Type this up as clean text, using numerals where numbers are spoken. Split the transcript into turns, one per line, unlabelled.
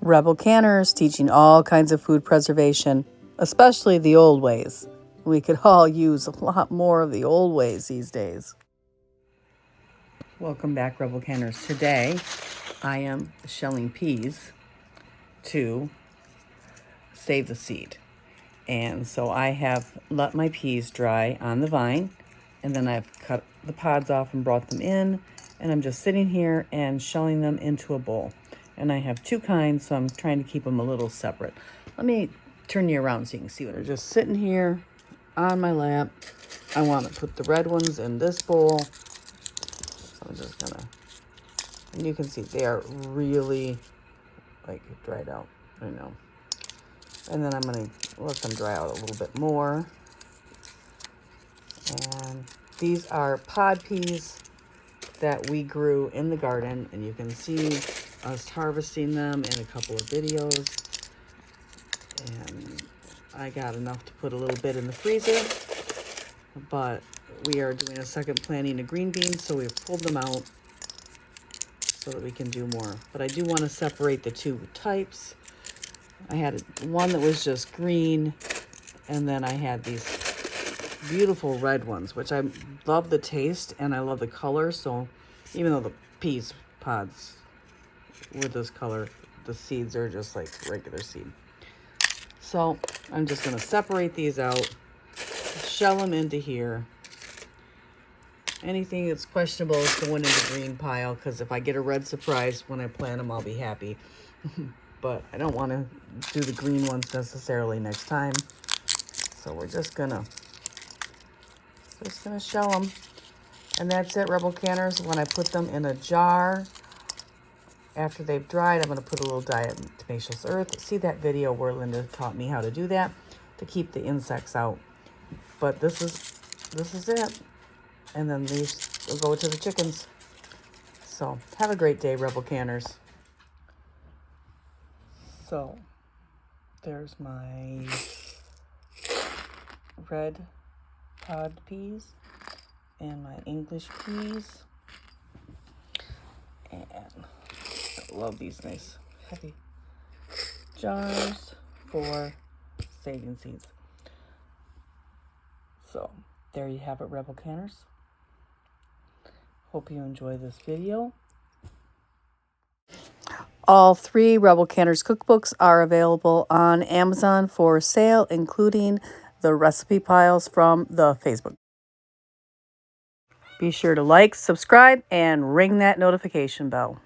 Rebel Canners teaching all kinds of food preservation, especially the old ways. We could all use a lot more of the old ways these days. Welcome back, Rebel Canners. Today, I am shelling peas to save the seed. And so I have let my peas dry on the vine, and then I've cut the pods off and brought them in, and I'm just sitting here and shelling them into a bowl. And I have two kinds, so I'm trying to keep them a little separate. Let me turn you around so you can see what they're just sitting here on my lap. I want to put the red ones in this bowl. So I'm just gonna, and you can see they are really like dried out. I know. And then I'm gonna let them dry out a little bit more. And these are pod peas that we grew in the garden, and you can see us harvesting them in a couple of videos. And I got enough to put a little bit in the freezer, but we are doing a second planting of green beans, so we've pulled them out so that we can do more. But I do want to separate the two types. I had one that was just green, and then I had these beautiful red ones, which I love the taste and I love the color. So even though the peas pods with this color, the seeds are just like regular seed. So I'm just going to separate these out, shell them into here. Anything that's questionable is going in the green pile, because if I get a red surprise when I plant them, I'll be happy. But I don't want to do the green ones necessarily next time. So we're just gonna shell them. And that's it, Rebel Canners. When I put them in a jar, after they've dried, I'm going to put a little diatomaceous earth. See that video where Linda taught me how to do that to keep the insects out. But this is it. And then these will go to the chickens. So have a great day, Rebel Canners. So there's my red pod peas and my English peas. And I love these nice heavy jars for saving seeds. So there you have it, Rebel Canners. Hope you enjoy this video. All 3 Rebel Canners cookbooks are available on Amazon for sale, including the recipe piles from the Facebook. Be sure to like, subscribe, and ring that notification bell.